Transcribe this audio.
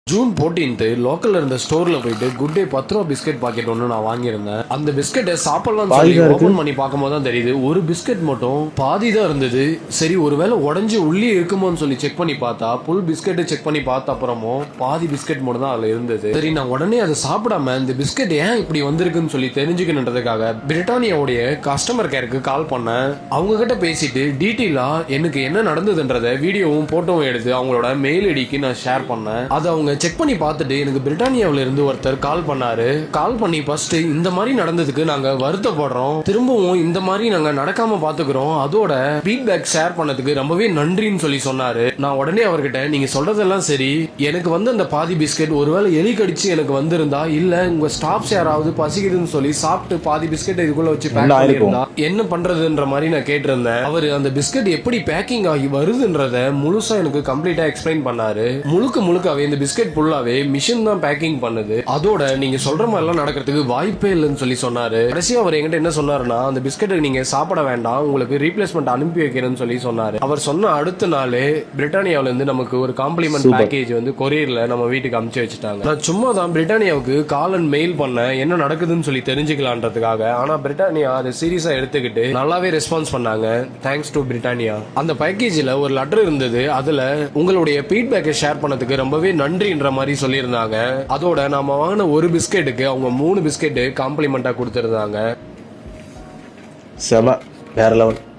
June 14th லோக்கல்ல இருந்த ஸ்டோர்ல போயிட்டு குட் டே 10 ரூபா பிஸ்கெட் பாக்கெட் ஒன்று நான் வாங்கியிருந்தேன். அந்த பிஸ்கெட்டை சாப்பிடலாம்னு சொல்லி ஓபன் பண்ணி பார்க்கும்போது தான் தெரியுது ஒரு பிஸ்கெட் மட்டும் பாதி தான் இருந்தது. சரி ஒருவேளை உடஞ்சி உள்ளே இருக்குமோன்னு சொல்லி செக் பண்ணி பார்த்தா புல் பிஸ்கெட்டை செக் பண்ணி பார்த்த அப்புறமும் பாதி பிஸ்கெட் மட்டும் தான் அதுல இருந்தது. சரி நான் உடனே அதை சாப்பிடாம இந்த பிஸ்கெட் ஏன் இப்படி வந்திருக்குன்னு சொல்லி தெரிஞ்சுக்கணுன்றதுக்காக பிரிட்டானியாவுடைய கஸ்டமர் கேருக்கு கால் பண்ணேன். அவங்க கிட்ட பேசிட்டு டீட்டெயிலா எனக்கு என்ன நடந்ததுன்றத வீடியோவும் போட்டோவும் எடுத்து அவங்களோட மெயில் ஐடிக்கு நான் ஷேர் பண்ணேன். அதை அவங்க செக் பண்ணி பார்த்துட்டு எனக்கு பிரிட்டானியாவில இருந்து ஒருத்தர் கால் பண்ணாரு. கால் பண்ணி ஃபர்ஸ்ட் இந்த மாதிரி நடந்ததுக்கு நாங்க வருத்தப்படுறோம், திரும்பவும் இந்த மாதிரி நாங்க நடக்காம பாத்துக்கிறோம், அதோட ஃபீட்பேக் ஷேர் பண்ணதுக்கு ரொம்பவே நன்றின்னு சொல்லி சொன்னாரு. நான் உடனே அவர்கிட்ட நீங்க சொல்றதெல்லாம் சரி, எனக்கு வந்து அந்த பாதி பிஸ்கெட் ஒருவேளை எலி கடிச்சு எனக்கு வந்திருந்தா இல்ல உங்க ஸ்டாஃப்ஸ் யாராவது பசிக்குதுன்னு சொல்லி சாப்பிட்டு பாதி பிஸ்கெட் இதுக்குள்ள வச்சு பேக் பண்ணிருந்தா என்ன பண்றதுன்ற மாதிரி நான் கேட்டிருந்தேன். அவரு அந்த பிஸ்கெட் எப்படி பேக்கிங் ஆகி வருதுன்றத முழுசா எனக்கு கம்ப்ளீட்டா எக்ஸ்பிளைன் பண்ணாரு. முழுக்கவே இந்த பிஸ்கெட் ஃபுல்லாவே மிஷின் தான் பேக்கிங் பண்ணுது, அதோட நீங்க சொல்ற மாதிரி எல்லாம் நடக்கிறதுக்கு வாய்ப்பே இல்லைன்னு சொல்லி சொன்னாரு. கடைசியா அவர் என்கிட்ட என்ன சொன்னாருன்னா அந்த பிஸ்கெட்டை நீங்க சாப்பிட வேண்டாம், உங்களுக்கு ரீப்ளேஸ்மெண்ட் அனுப்பி வைக்கிறேன்னு சொல்லி சொன்னாரு. அவர் சொன்ன அடுத்த நாளே பிரிட்டானியாவில இருந்து நமக்கு ஒரு காம்ப்ளிமெண்ட் பேக்கேஜ் வந்து கொரியர்ல நம்ம வீட்டுக்கு அனுப்பிச்சு வச்சுட்டாங்க. நான் சும்மா தான் பிரிட்டானியாவுக்கு கால் அண்ட் மெயில் பண்ண என்ன நடக்குதுன்னு சொல்லி தெரிஞ்சுக்கலான்றதுக்காக. ஆனா பிரிட்டானியா அதை சீரியஸா எடுத்துக்கிட்டு நல்லாவே ரெஸ்பான்ஸ் பண்ணாங்க. Thanks to Britannia. அந்த பேக்கேஜ்ல ஒரு லெட்டர் இருந்தது, அதுல உங்களுடைய ஃபீட்பேக்கை ஷேர் பண்ணதுக்கு ரொம்பவே நன்றின்ற மாதிரி சொல்லியிருந்தாங்க. அதோட நாம வாங்கின ஒரு பிஸ்கெட்டுக்கு அவங்க 3 பிஸ்கெட் காம்ப்ளிமெண்டா கொடுத்திருந்தாங்க. செம வேற லெவல்.